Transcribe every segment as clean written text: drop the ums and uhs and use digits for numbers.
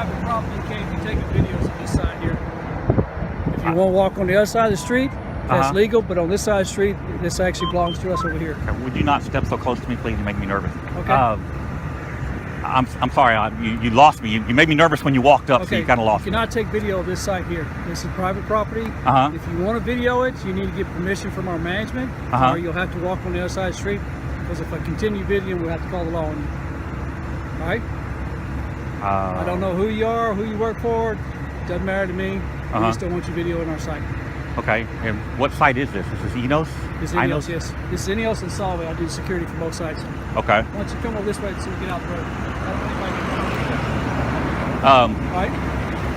private property, you can't be taking videos on this side here. If you want to walk on the other side of the street, that's legal, but on this side of the street, this actually belongs to us over here. Okay, would you not step so close to me, please? You make me nervous. Okay. I'm sorry, you lost me. You made me nervous when you walked up, so you kind of lost me. You cannot take video of this site here. This is private property. If you want to video it, you need to get permission from our management, or you'll have to walk on the other side of the street, because if I continue videoing, we'll have to call the law on you. All right? I don't know who you are, who you work for. Doesn't matter to me. We just don't want you videoing our site. Okay, and what site is this? Is this Enos? This is Enos, yes. This is Enos and Solvay. I do security for both sites. Okay. Why don't you come over this way so we get out the road? Right?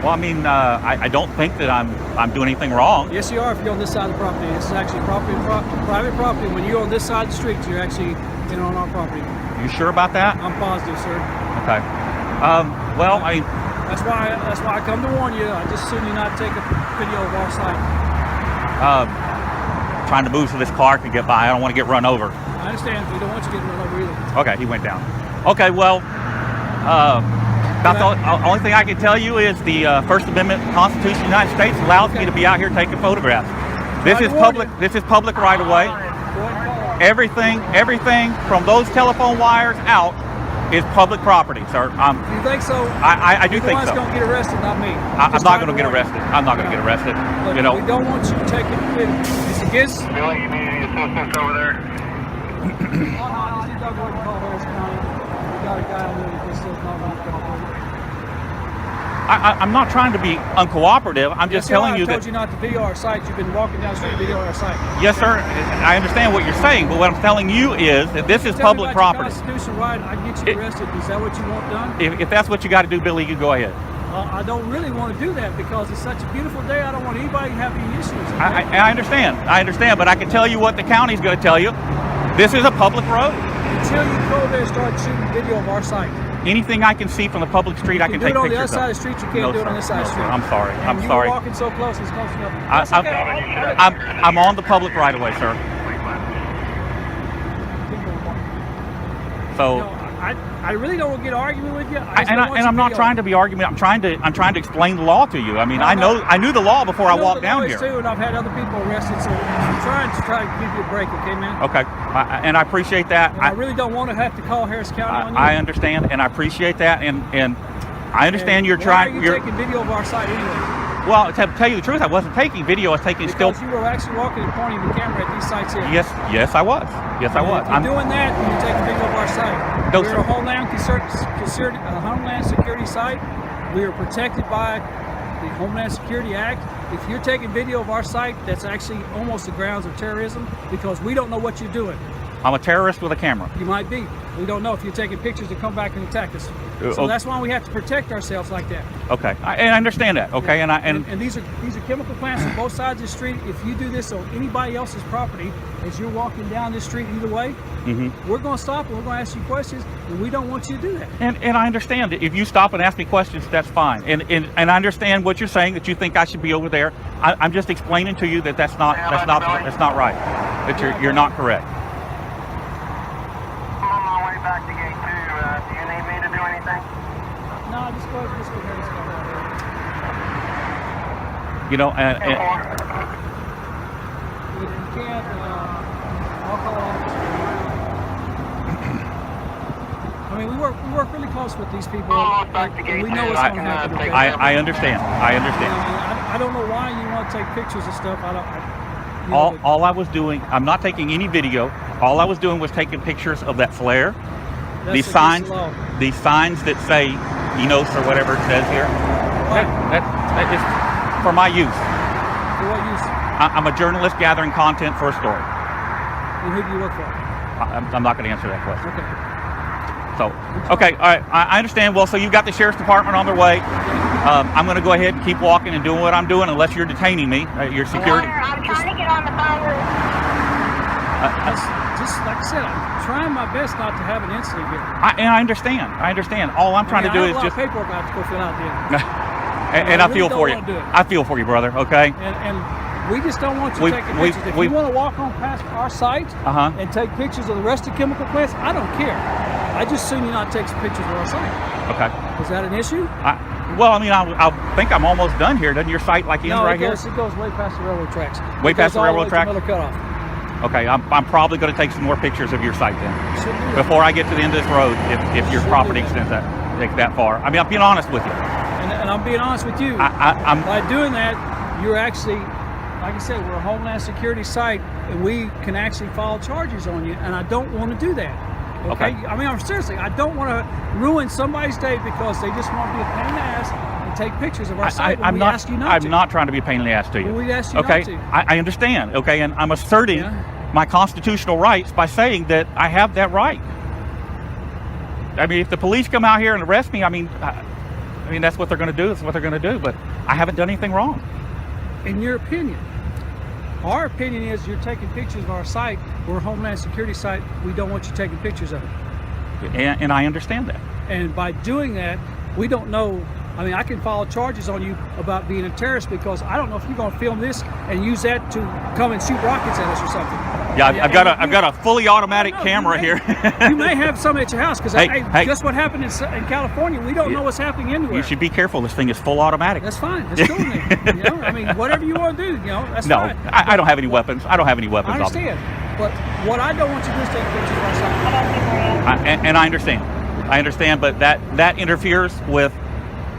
Well, I mean, I don't think that I'm doing anything wrong. Yes, you are if you're on this side of the property. This is actually private property. When you're on this side of the street, you're actually in on our property. You sure about that? I'm positive, sir. Okay. Well, I mean, that's why I come to warn you. I just assume you not take a video of our site. Trying to move so this car can get by. I don't want to get run over. I understand. We don't want you getting run over either. Okay, he went down. Okay, well, about the only thing I can tell you is the First Amendment Constitution of the United States allows me to be out here taking photographs. This is public. This is public right away. Everything from those telephone wires out is public property, sir. You think so? I do think so. You're going to get arrested, not me. I'm not going to get arrested. I'm not going to get arrested. Look, you know. We don't want you taking video. It's against. Billy, you need any assistance over there? Oh, no, I just need to go ahead and call Harris County. We got a guy on there that says no, not cooperating. I'm not trying to be uncooperative. I'm just telling you that. I told you not to video our site. You've been walking down the street video our site. Yes, sir. I understand what you're saying, but what I'm telling you is that this is public property. Constitutional right, I can get you arrested. Is that what you want done? If that's what you got to do, Billy, you go ahead. I don't really want to do that because it's such a beautiful day. I don't want anybody to have any issues. Okay? I understand. I understand, but I can tell you what the county's going to tell you. This is a public road. Until you go there and start shooting video of our site. Anything I can see from the public street, I can take pictures of. You can do it on the other side of the street. You can't do it on this side of the street. I'm sorry. I'm you sorry. You're walking so close. It's close enough. I'm on the public right away, sir. So. I really don't want to get arguing with you. I'm not trying to be arguing. I'm trying to explain the law to you. I mean, I knew the law before I walked down here. Too, and I've had other people arrested, so I'm trying to give you a break, okay, man? Okay, and I appreciate that. I really don't want to have to call Harris County on you. I understand, and I appreciate that, and I understand you're trying. Why are you taking video of our site anyway? Well, to tell you the truth, I wasn't taking video. I was taking still. Because you were actually walking and pointing the camera at these sites here. Yes, I was. Yes, I was. If you're doing that, then you're taking video of our site. No, we're sir. a Homeland Security site. We are protected by the Homeland Security Act. If you're taking video of our site, that's actually almost the grounds of terrorism because we don't know what you're doing. I'm a terrorist with a camera. You might be. We don't know if you're taking pictures to come back and attack us. So that's why we have to protect ourselves like that. Okay, and I understand that. Okay, yeah. and these are chemical plants on both sides of the street. If you do this on anybody else's property, as you're walking down this street either way, we're going to stop and we're going to ask you questions, and we don't want you to do that. And I understand that if you stop and ask me questions, that's fine. And I understand what you're saying, that you think I should be over there. I'm just explaining to you that that's not right. That you're not correct. Back to gate 2. Do you need me to do anything? No, just go ahead and Harris County. You know, if you can't, I'll call officer. I mean, we work really close with these people. Back to gate we know what's going to happen. Okay? I understand. I understand. I don't know why you want to take pictures of stuff. All I was doing, I'm not taking any video. All I was doing was taking pictures of that flare. These signs that say Enos or whatever it says here. That is for my use. For what use? I'm a journalist gathering content for a story. And who do you work for? I'm not going to answer that question. Okay. So, okay, all right, I understand. Well, so you've got the sheriff's department on their way. I'm going to go ahead and keep walking and doing what I'm doing unless you're detaining me, your security. I'm trying to get on the phone with just like I said, I'm trying my best not to have an incident here. I understand. All I'm trying to do is just paperwork I have to go fill out then. and I feel for you. I feel for you, brother. Okay. And we just don't want you taking pictures. If you want to walk on past our site and take pictures of the rest of chemical plants, I don't care. I just assume you not take some pictures of our site. Okay. Is that an issue? Well, I mean, I think I'm almost done here. Doesn't your site like end right here? It goes way past the railroad tracks. Way past the railroad tracks? Miller Cutoff. Okay, I'm probably going to take some more pictures of your site then. Shouldn't do that. Before I get to the end of this road, if your Shouldn't property do that. extends that far. I mean, I'm being honest with you. And I'm being honest with you. I'm By doing that, you're actually, like I said, we're a Homeland Security site, and we can actually file charges on you, and I don't want to do that. Okay? I mean, seriously, I don't want to ruin somebody's day because they just want to be a pain in the ass and take pictures of our site when we ask you not to. I'm not trying to be a pain in the ass to you. When we ask you okay? not to. I understand, okay? And I'm asserting my constitutional rights by saying that I have that right. I mean, if the police come out here and arrest me, I mean, that's what they're going to do. It's what they're going to do. But I haven't done anything wrong. In your opinion, our opinion is you're taking pictures of our site. We're a Homeland Security site. We don't want you taking pictures of it. And I understand that. And by doing that, we don't know. I mean, I can file charges on you about being a terrorist because I don't know if you're going to film this and use that to come and shoot rockets at us or something. Yeah, I've got a fully automatic camera here. You may have some at your house because hey, just what happened in California. We don't know what's happening anywhere. You should be careful. This thing is full automatic. That's fine. That's cool. You know, I mean, whatever you want to do, that's fine. No, I don't have any weapons. I don't have any weapons. I understand. But what I don't want you to do is take pictures of our site. And I understand. I understand, but that interferes with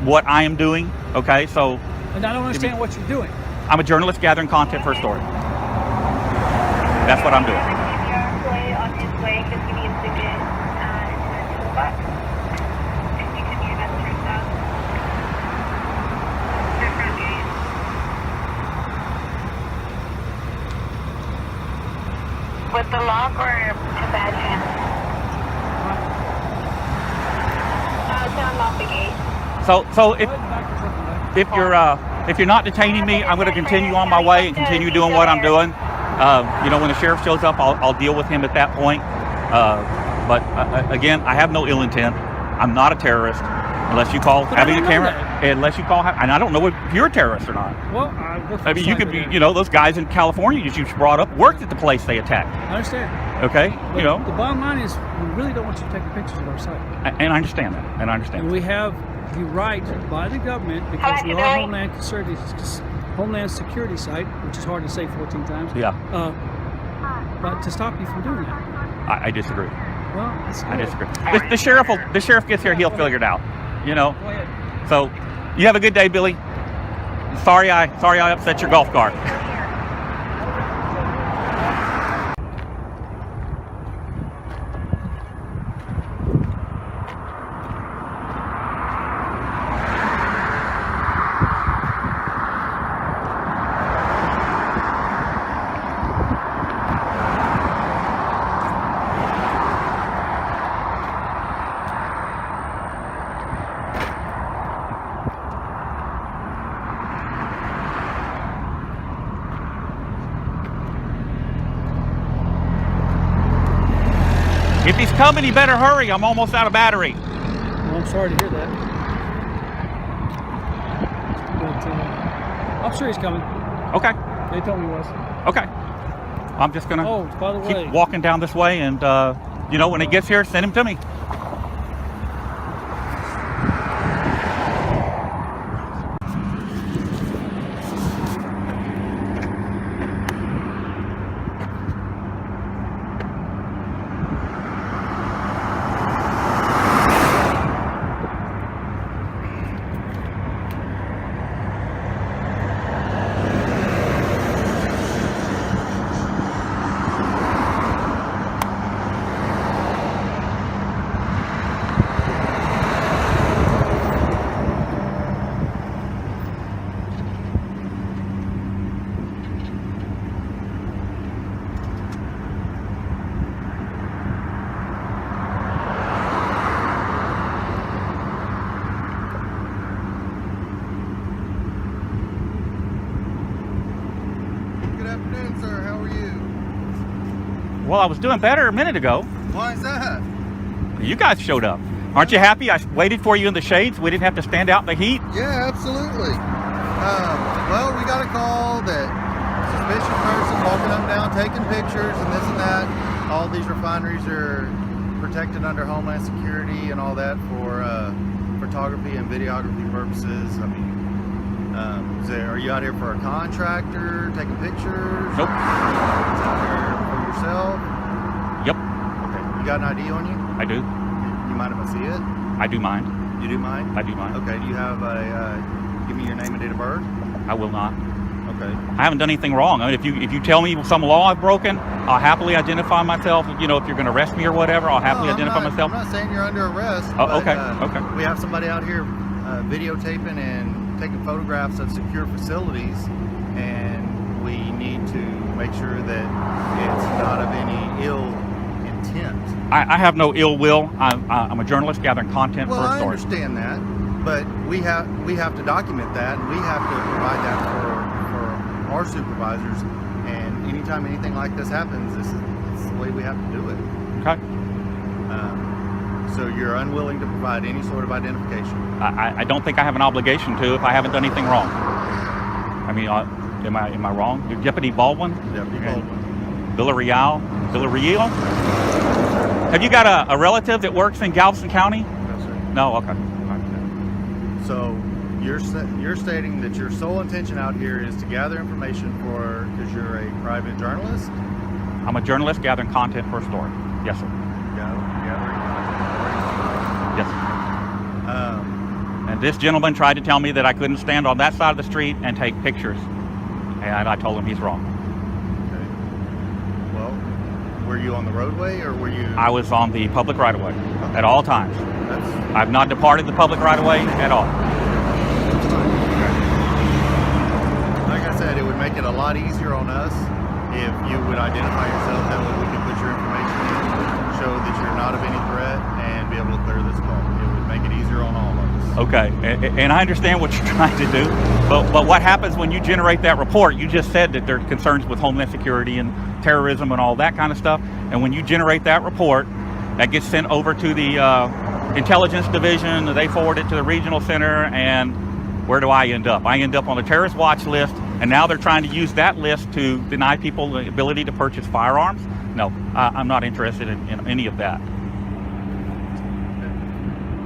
what I am doing. Okay, so. And I don't understand what you're doing. I'm a journalist gathering content for a story. That's what I'm doing. On his way because he needs to get into the bus. And you can use that through different gates. With the lock or a bad hand? To unlock the gate. So if you're not detaining me, I'm going to continue on my way and continue doing what I'm doing. When the sheriff shows up, I'll deal with him at that point. But again, I have no ill intent. I'm not a terrorist, unless you call having a camera. Unless you call, and I don't know if you're a terrorist or not. Well, I mean, you could be. Those guys in California you brought up worked at the place they attacked. I understand. Okay, but the bottom line is, we really don't want you taking pictures of our site. And I understand that. And I understand. And we have the right by the government because we are Homeland Security site, which is hard to say 14 times. Yeah. But to stop you from doing that. I disagree. Well, that's good. I disagree. The sheriff gets here, he'll figure it out. Go ahead. So, you have a good day, Billy. Sorry I upset your golf cart. If he's coming, he better hurry. I'm almost out of battery. Well, I'm sorry to hear that. But I'm sure he's coming. Okay. They told me he was. Okay. I'm just going to keep walking down this way, and, when he gets here, send him to me. Well, I was doing better a minute ago. Why is that? You guys showed up. Aren't you happy I waited for you in the shades? We didn't have to stand out in the heat? Yeah, absolutely. Well, we got a call that suspicious person walking up and down, taking pictures and this and that. All these refineries are protected under Homeland Security and all that for photography and videography purposes. I mean, are you out here for a contractor, taking pictures? Nope. Out here for yourself? Yep. Okay. You got an ID on you? I do. You mind if I see it? I do mind. You do mind? I do mind. Okay. Do you have give me your name and date of birth? I will not. Okay. I haven't done anything wrong. I mean, if you tell me some law I've broken, I'll happily identify myself. You know, if you're going to arrest me or whatever, I'll happily identify myself. I'm not saying you're under arrest. Oh, but, okay. We have somebody out here videotaping and taking photographs of secure facilities, and we need to make sure that it's not of any ill intent. I have no ill will. I'm a journalist gathering content Well, for a I story. understand that, but we have to document that, and we have to provide that for our supervisors. And anytime anything like this happens, it's the way we have to do it. Okay. So you're unwilling to provide any sort of identification. I don't think I have an obligation to if I haven't done anything wrong. I mean, am I wrong? You're Deputy Baldwin? Deputy Baldwin. Villereal? Have you got a relative that works in Galveston County? No, sir. No. Okay. So you're stating that your sole intention out here is to gather information because you're a private journalist? I'm a journalist gathering content for a story. Yes, sir. Gathering Yes. And this gentleman tried to tell me that I couldn't stand on that side of the street and take pictures, and I told him he's wrong. Okay. Well, were you on the roadway or were you? I was on the public right-of-way at all times. That's I've not departed the public right-of-way at all. fine. Like I said, it would make it a lot easier on us if you would identify yourself. That way we can put your information in, show that you're not of any threat, and be able to clear this call. It would make it easier on all of us. Okay, and I understand what you're trying to do, but what happens when you generate that report? You just said that there are concerns with homeland security and terrorism and all that kind of stuff, and when you generate that report, that gets sent over to the intelligence division, they forward it to the regional center, and where do I end up? I end up on the terrorist watch list, and now they're trying to use that list to deny people the ability to purchase firearms? No, I'm not interested in any of that.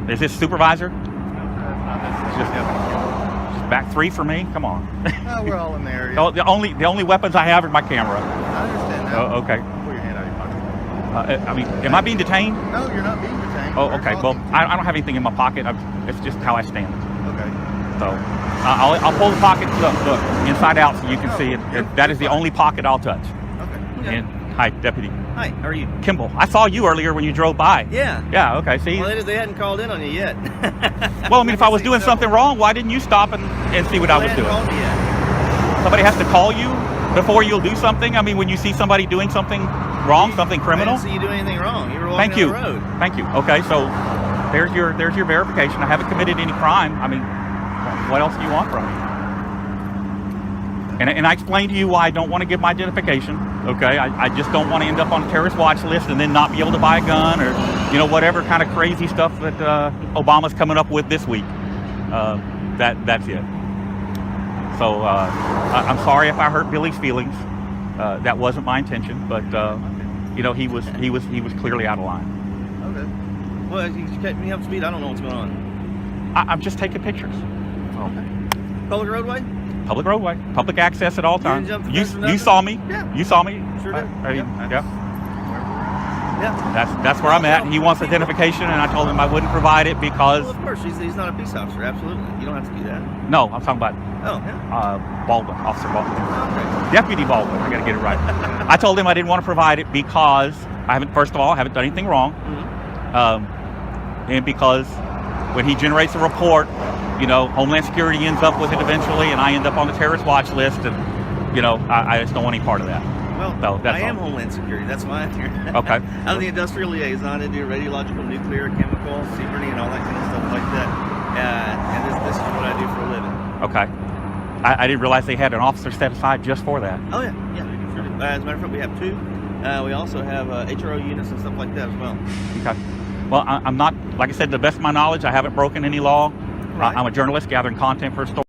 Is this supervisor? Just back 3 for me? Come on. We're all in the area. Oh, the only weapons I have are my camera. I understand that. Oh, okay. Pull your hand out of your pocket. I mean, am I being detained? No, you're not being detained. Oh, We're okay. Well, talking. I don't have anything in my pocket. It's just how I stand. Okay. So I'll pull the pocket look inside out so you can see it. That is the only pocket I'll touch. Okay. And, hi, Deputy. Hi, how are you? Kimble. I saw you earlier when you drove by. Yeah. Yeah, okay. See? Well, they hadn't called in on you yet. Well, I mean, if I was doing something wrong, why didn't you stop and see what I was doing? Called you yet. Somebody has to call you before you'll do something? I mean, when you see somebody doing something wrong, something criminal? I didn't see you doing anything wrong. You were walking down the road. Thank you. Okay, so there's your verification. I haven't committed any crime. I mean, what else do you want from me? And I explained to you why I don't want to give my identification. Okay, I just don't want to end up on a terrorist watch list and then not be able to buy a gun or, you know, whatever kind of crazy stuff that Obama's coming up with this week. That's it. So I'm sorry if I hurt Billy's feelings. That wasn't my intention, but you know, he was clearly out of line. Okay. Well, you kept me up to speed. I don't know what's going on. I'm just taking pictures. Public roadway? Public roadway, public access at all times. didn't jump the fence or You nothing? saw me. Yeah. You saw me. Sure did. Yeah. Yeah. That's where I'm at. He wants identification, and I told him I wouldn't provide it because Well, of course, he's not a peace officer. Absolutely. You don't have to do that. no, I'm talking about Oh, yeah. Baldwin, Officer Baldwin, Okay. Deputy Baldwin. I got to get it right. I told him I didn't want to provide it because I haven't. First of all, I haven't done anything wrong, and because when he generates a report, you know, Homeland Security ends up with it eventually, and I end up on the terrorist watch list, and you know, I just don't want any part of that. Well, So that's I am all. Homeland Security. That's why I'm here. Okay. I'm the industrial liaison. I do radiological, nuclear, chemical, CBRNE, and all that kind of stuff like that. And this is what I do for a living. Okay. I didn't realize they had an officer set aside just for that. Oh, yeah. Sure do. As a matter of fact, we have 2. We also have HRO units and stuff like that as well. Okay. Well, I'm not, like I said, to the best of my knowledge, I haven't broken any law. Right. I'm a journalist gathering content for a story.